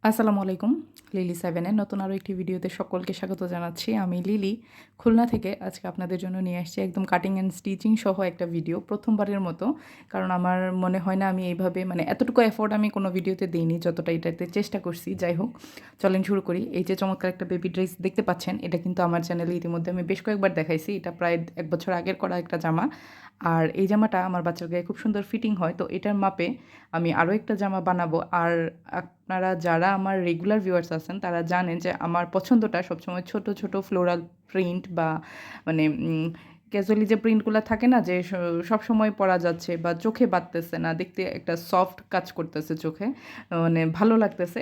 আসসালামু আলাইকুম। লিলি 7 এর নতুন আরও একটি ভিডিওতে সকলকে স্বাগত জানাচ্ছি। আমি লিলি খুলনা থেকে আজকে আপনাদের জন্য নিয়ে আসছি একদম কাটিং অ্যান্ড স্টিচিং সহ একটা ভিডিও। প্রথমবারের মতো। কারণ আমার মনে হয় না আমি এইভাবে এতটুকু এফোর্ট আমি কোনো ভিডিওতে দেইনি যতটা এটাতে চেষ্টা করছি। যাই হোক, চলেন শুরু করি। এই যে চমৎকার একটা বেবি ড্রেস দেখতে পাচ্ছেন, এটা কিন্তু আমার চ্যানেলে ইতিমধ্যে আমি বেশ কয়েকবার দেখাইছি। এটা প্রায় ১ বছর আগের করা একটা জামা। আর এই জামাটা আমার বাচ্চার গায়ে খুব সুন্দর ফিটিং হয়। তো এটার মাপে আমি আরও একটা জামা বানাবো। আর আপনারা যারা আমার রেগুলার ভিউয়ার্স আছেন তারা জানেন যে আমার পছন্দটা সবসময় ছোট, ছোট ফ্লোরাল প্রিন্ট বা মানে ক্যাজুয়ালি যে প্রিন্টগুলা থাকে না যে সবসময় পরা যাচ্ছে বা চোখে বাজতেছে না, দেখতে একটা সফট কাজ করতেছে চোখে, ভালো লাগতেছে।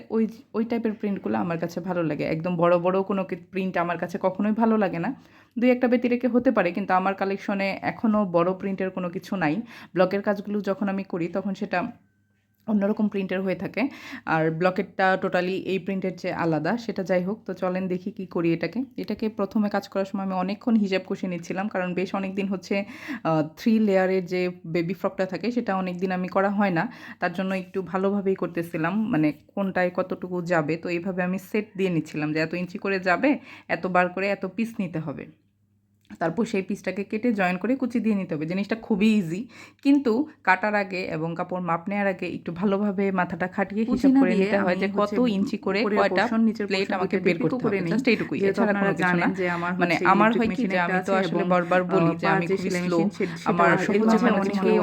ওই টাইপের প্রিন্টগুলো আমার কাছে ভালো লাগে। একদম বড়, বড় কোনো প্রিন্ট আমার কাছে কখনোই ভালো লাগে না। ২-১টা ব্যতিরেকে হতে পারে, কিন্তু আমার কালেকশনে এখনও বড় প্রিন্টের কোনো কিছু নাই। ব্লকের কাজগুলো যখন আমি করি তখন সেটা অন্যরকম প্রিন্টের হয়ে থাকে। আর ব্লকেটটা টোটালি এই প্রিন্টের চেয়ে আলাদা। সেটা যাই হোক, তো চলেন দেখি কি করি এটাকে প্রথমে কাজ করার সময় আমি অনেকক্ষণ হিসাব কষে নিচ্ছিলাম, কারণ বেশ অনেকদিন হচ্ছে 3 লেয়ারের যে বেবি ফ্রকটা থাকে সেটা অনেকদিন আমি করা হয় না। তার জন্য একটু ভালোভাবেই করতেছিলাম, কোনটায় কতটুকু যাবে। তো এইভাবে আমি সেট দিয়ে নিচ্ছিলাম যে এত ইঞ্চি করে যাবে, এত বার করে এত পিস নিতে হবে। তারপর সেই পিসটাকে কেটে জয়েন করে কুচি দিয়ে নিতে হবে। জিনিসটা খুবই ইজি, কিন্তু কাটার আগে এবং কাপড় মাপ নেওয়ার আগে একটু ভালোভাবে মাথাটা খাটিয়ে হিসাব করে নিতে হয় যে কত ইঞ্চি করে কয়টা প্লেট আমাকে বের করতে হবে। জাস্ট এইটুকুই, এছাড়া কোনো কিছু না। আমার হয় কি যে আমি তো আসলে বারবার বলি যে আমি খুবই স্লো, আমার সহজে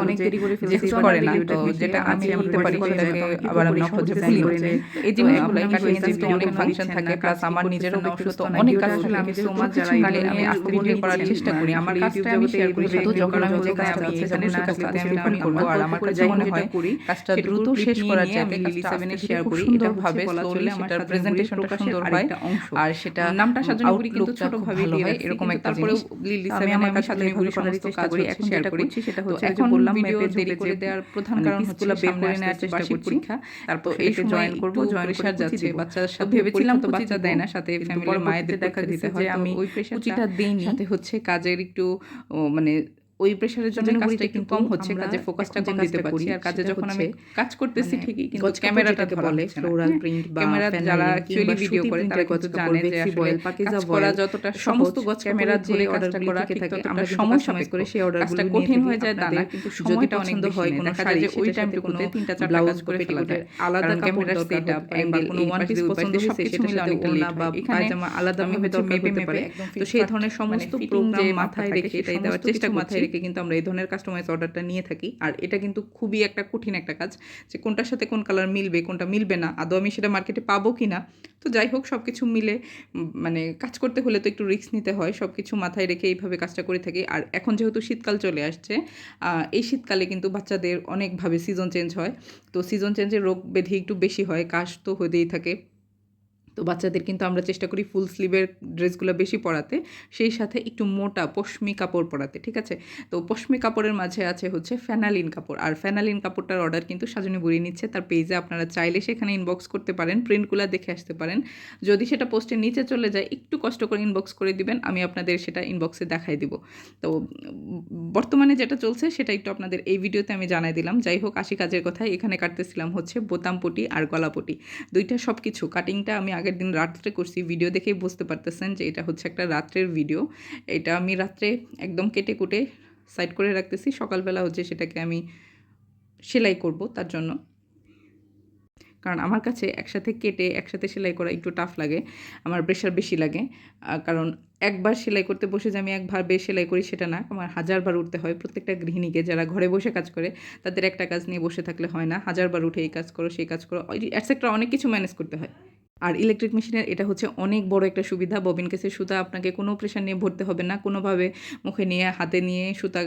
অনেক দেরি করে ফেলছি করে না। তো যেটা আমি করতে পারি সেটাকে আবার আমি সহজে ভুলি না। এই জিনিসগুলো কাটিং এর যেহেতু অনেক ফাংশন থাকে, প্লাস আমার নিজেরও ব্যক্তিগত অনেক কাজ থাকে, আমি সো মাচ যারা আমি আস্তে ধীরে করার চেষ্টা করি। আমার কাজটা আমি শেয়ার করি সাথে, যখন আমি যে কাজটা আছে সেখানে সেটাতে আমি প্রিফার করব। আর আমার কাছে মনে হয় কাজটা দ্রুত শেষ করা যায়। আমি লিলি 7 এ শেয়ার করি, এটা ভাবে স্লোলি সেটার প্রেজেন্টেশনটা সুন্দর হয়। আর সেটা নামটা সাজানো করি কিন্তু ছোট ভাবে দিয়ে হয়, এরকম একটা জিনিস। লিলি 7 আমি আমার সাথে ঘুরে করার চেষ্টা করি, এখন শেয়ার করি। সেটা হচ্ছে যে বললাম ভিডিও দেরি করে দেওয়ার প্রধান কারণ হচ্ছে বের করে নেওয়ার চেষ্টা করছি। তারপর এই জয়েন করব, জয়েন প্রেশার যাচ্ছে বাচ্চার সাথে, ভেবেছিলাম তো বাচ্চা দেয় না, সাথে ফ্যামিলির মায়েদের দেখা দিতে হয়। আমি ওই প্রেশারটা দেইনি, সাথে হচ্ছে কাজের একটু ওই প্রেশারের জন্য কাজটা একটু কম হচ্ছে, কাজে ফোকাসটা কম দিতে পারছি। আর কাজে যখন আমি কাজ করতেছি ঠিকই, কিন্তু ক্যামেরাটাকে বলে ফ্লোরাল প্রিন্ট বা ক্যামেরা যারা অ্যাকচুয়ালি ভিডিও করে তারা কিন্তু জানে যে আসলে কাজ করা যতটা সমস্ত গজ ক্যামেরা ধরে কাজটা করা ঠিক ততটা সময় সাপেক্ষ করে সেই অর্ডারগুলো কঠিন হয়ে যায় তা না, কিন্তু সময়টা অনেক বেশি হয়। কোনো শাড়ি যে ওই টাইমটুকুতে 3-4টা কাজ করে ফেলা যায়। আলাদা ক্যামেরার সেটআপ বা কোনো ওয়ান পিস পছন্দ হয়েছে সেটার সাথে ওড়না বা পায়জামা আলাদা আমি হয়তো মেপে মেপে, তো সেই ধরনের সমস্ত প্রোগ্রাম মাথায় রেখে এটাই দেওয়ার চেষ্টা মাথায় রেখে কিন্তু আমরা এই ধরনের কাস্টমাইজ অর্ডারটা নিয়ে থাকি। আর এটা কিন্তু খুবই একটা কঠিন একটা কাজ, যে কোনটার সাথে কোন কালার মিলবে, কোনটা মিলবে না, আদৌ আমি সেটা মার্কেটে পাবো কি না। তো যাই হোক, সব কিছু মিলে কাজ করতে হলে তো একটু রিস্ক নিতে হয়, সব কিছু মাথায় রেখে এইভাবে কাজটা করে থাকি। আর এখন যেহেতু শীতকাল চলে আসছে, এই শীতকালে কিন্তু বাচ্চাদের অনেকভাবে সিজন চেঞ্জ হয়। তো সিজন চেঞ্জের রোগ ব্যাধি একটু বেশি হয়, কাশ তো হতেই থাকে। তো বাচ্চাদের কিন্তু আমরা চেষ্টা করি ফুল স্লিভের ড্রেসগুলো বেশি পরাতে, সেই সাথে একটু মোটা পশমি কাপড় পরাতে, ঠিক আছে। তো পশমি কাপড়ের মাঝে আছে হচ্ছে ফ্যানালিন কাপড়, আর ফ্যানালিন কাপড়টার অর্ডার কিন্তু সাজনী বুড়ি নিচ্ছে তার পেজে। আপনারা চাইলে সেখানে ইনবক্স করতে পারেন, প্রিন্টগুলো দেখে আসতে পারেন। যদি সেটা পোস্টের নিচে চলে যায়, একটু কষ্ট করে ইনবক্স করে দিবেন, আমি আপনাদের সেটা ইনবক্সে দেখাই দিব। তো বর্তমানে যেটা চলছে সেটা একটু আপনাদের এই ভিডিওতে আমি জানাই দিলাম। যাই হোক, আসি কাজের কথায়। এখানে কাটতেছিলাম হচ্ছে বোতাম পটি আর গলাপটি, দুইটা সব কিছু। কাটিংটা আমি আগের দিন রাত্রে করছি, ভিডিও দেখেই বুঝতে পারতেছেন যে এটা হচ্ছে একটা রাত্রের ভিডিও। এটা আমি রাত্রে একদম কেটে কুটে সাইড করে রাখতেছি, সকালবেলা হচ্ছে সেটাকে আমি সেলাই করব। তার জন্য, কারণ আমার কাছে একসাথে কেটে একসাথে সেলাই করা একটু টাফ লাগে, আমার প্রেশার বেশি লাগে। কারণ একবার সেলাই করতে বসে যে আমি একবার সেলাই করি সেটা না, আমার হাজারবার উঠতে হয়। প্রত্যেকটা গৃহিণীকে যারা ঘরে বসে কাজ করে তাদের একটা কাজ নিয়ে বসে থাকলে হয় না, হাজারবার উঠে এই কাজ করো সেই কাজ করো, এটসেট্রা অনেক কিছু ম্যানেজ করতে হয়। আর ইলেকট্রিক মেশিনের এটা হচ্ছে অনেক বড় একটা সুবিধা, ববিন কেসের সুতা আপনাকে কোনো প্রেশার নিয়ে ভরতে হবে না, কোনোভাবে মুখে নিয়ে হাতে নিয়ে সুতা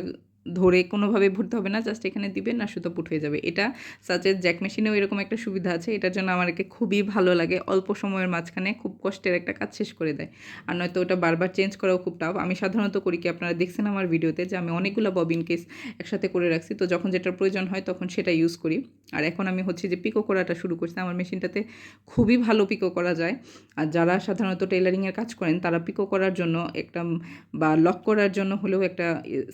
ধরে কোনোভাবে ভরতে হবে না, জাস্ট এখানে দিবেন না, সুতো পুট হয়ে যাবে। এটা সাচের জ্যাক মেশিনেও এরকম একটা সুবিধা আছে, এটার জন্য আমাকে খুবই ভালো লাগে, অল্প সময়ের মাঝখানে খুব কষ্টের একটা কাজ শেষ করে দেয়। আর নয়তো ওটা বারবার চেঞ্জ করাও খুব টাফ। আমি সাধারণত করি কি, আপনারা দেখছেন আমার ভিডিওতে যে আমি অনেকগুলো ববিন কেস একসাথে করে রাখছি, তো যখন যেটার প্রয়োজন হয় তখন সেটা ইউজ করি। আর এখন আমি হচ্ছে যে পিকো করাটা শুরু করছি, আমার মেশিনটাতে খুবই ভালো পিকো করা যায়। আর যারা সাধারণত টেলারিংয়ের কাজ করেন তারা পিকো করার জন্য একটা বা লক করার জন্য হলেও একটা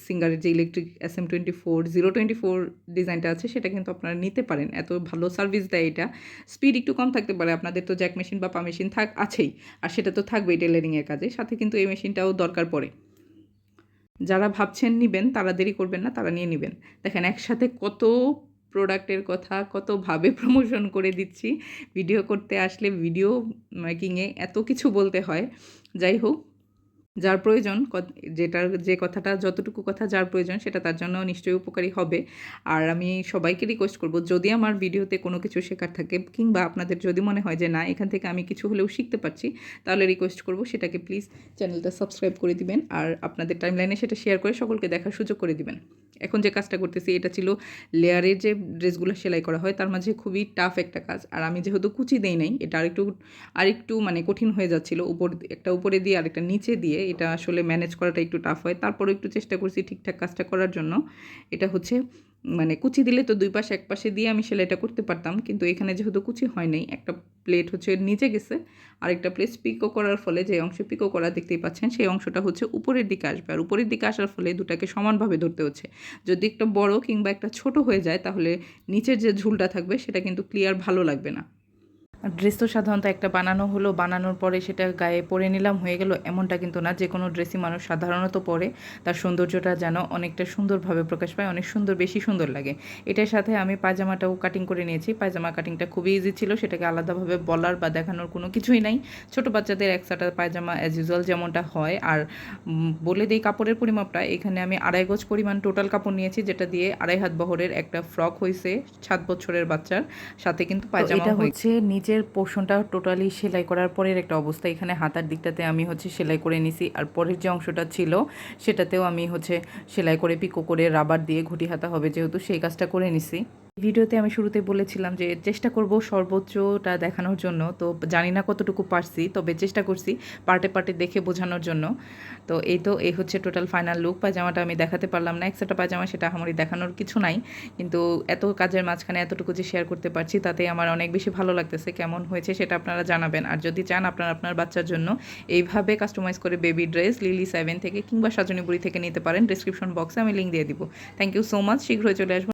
সিঙ্গারের যে ইলেকট্রিক বুটিক SM24 024 ডিজাইনটা আছে সেটা কিন্তু আপনারা নিতে পারেন। এত ভালো সার্ভিস দেয় এটা। স্পিড একটু কম থাকতে পারে, আপনাদের তো জ্যাক মেশিন বা পা মেশিন আছেই, আর সেটা তো থাকবেই টেলারিংয়ের কাজে, সাথে কিন্তু এই মেশিনটাও দরকার পড়ে। যারা ভাবছেন নিবেন তারা দেরি করবেন না, তারা নিয়ে নিবেন। দেখেন একসাথে কত প্রোডাক্টের কথা কতভাবে প্রমোশন করে দিচ্ছি। ভিডিও করতে আসলে ভিডিও মেকিংয়ে এত কিছু বলতে হয়। যাই হোক, যার প্রয়োজন যে কথাটা যতটুকু কথা যার প্রয়োজন সেটা তার জন্য নিশ্চয়ই উপকারী হবে। আর আমি সবাইকে রিকোয়েস্ট করব, যদি আমার ভিডিওতে কোনো কিছু শেখার থাকে কিংবা আপনাদের যদি মনে হয় যে না এখান থেকে আমি কিছু হলেও শিখতে পারছি, তাহলে রিকোয়েস্ট করব সেটাকে প্লিজ চ্যানেলটা সাবস্ক্রাইব করে দিবেন আর আপনাদের টাইমলাইনে সেটা শেয়ার করে সকলকে দেখার সুযোগ করে দিবেন। এখন যে কাজটা করতেছি এটা ছিল লেয়ারের যে ড্রেসগুলো সেলাই করা হয় তার মাঝে খুবই টাফ একটা কাজ। আর আমি যেহেতু কুচি দেই নাই, এটা আরেকটু মানে কঠিন হয়ে যাচ্ছিল। একটা উপরে দিয়ে আরেকটা নিচে দিয়ে এটা আসলে ম্যানেজ করাটা একটু টাফ হয়। তারপরেও একটু চেষ্টা করছি ঠিকঠাক কাজটা করার জন্য। এটা হচ্ছে মানে কুচি দিলে তো দুই পাশে এক পাশে দিয়ে আমি সেলাইটা করতে পারতাম, কিন্তু এখানে যেহেতু কুচি হয় নাই, একটা প্লেট হচ্ছে নিচে গেছে, আরেকটা প্লেট পিকো করার ফলে যে অংশে পিকো করা দেখতেই পাচ্ছেন সেই অংশটা হচ্ছে উপরের দিকে আসবে। আর উপরের দিকে আসার ফলে দুটাকে সমানভাবে ধরতে হচ্ছে। যদি একটা বড় কিংবা একটা ছোট হয়ে যায় তাহলে নিচের যে ঝুলটা থাকবে সেটা কিন্তু ক্লিয়ার ভালো লাগবে না। ড্রেস তো সাধারণত একটা বানানো হলো, বানানোর পরে সেটা গায়ে পরে নিলাম হয়ে গেল এমনটা কিন্তু না। যে কোনো ড্রেসই মানুষ সাধারণত পরে তার সৌন্দর্যটা যেন অনেকটা সুন্দরভাবে প্রকাশ পায়, অনেক সুন্দর, বেশি সুন্দর লাগে। এটার সাথে আমি পায়জামাটাও কাটিং করে নিয়েছি। পায়জামা কাটিংটা খুবই ইজি ছিল, সেটাকে আলাদাভাবে বলার বা দেখানোর কোনো কিছুই নাই। ছোটো বাচ্চাদের একসাথে পায়জামা অ্যাজ ইউজুয়াল যেমনটা হয়। আর বলে দিই কাপড়ের পরিমাপটা, এখানে আমি 2.5 গজ পরিমাণ টোটাল কাপড় নিয়েছি, যেটা দিয়ে 2.5 হাত বহরের একটা ফ্রক হয়েছে 7 বছরের বাচ্চার, সাথে কিন্তু পায়জামা হচ্ছে। নিচের পোর্শনটা টোটালি সেলাই করার পরের একটা অবস্থা। এখানে হাতার দিকটাতে আমি হচ্ছে সেলাই করে নিছি, আর পরের যে অংশটা ছিল সেটাতেও আমি হচ্ছে সেলাই করে পিকো করে রাবার দিয়ে ঘটি হাতা হবে যেহেতু, সেই কাজটা করে নিছি। ভিডিওতে আমি শুরুতে বলেছিলাম যে চেষ্টা করব সর্বোচ্চটা দেখানোর জন্য, তো জানি না কতটুকু পারছি, তবে চেষ্টা করছি পার্টে পার্টে দেখে বোঝানোর জন্য। তো এই হচ্ছে টোটাল ফাইনাল লুক। পায়জামাটা আমি দেখাতে পারলাম না, একসাথে পায়জামা, সেটা আমারই দেখানোর কিছু নাই, কিন্তু এত কাজের মাঝখানে এতটুকু যে শেয়ার করতে পারছি তাতে আমার অনেক বেশি ভালো লাগতেছে। কেমন হয়েছে সেটা আপনারা জানাবেন। আর যদি চান আপনার বাচ্চার জন্য এইভাবে কাস্টমাইজ করে বেবি ড্রেস লিলি 7 থেকে কিংবা সাজনীবুড়ি থেকে নিতে পারেন, ডিসক্রিপশন বক্সে আমি লিঙ্ক দিয়ে দিব। Thank you so much. শীঘ্রই চলে আসবো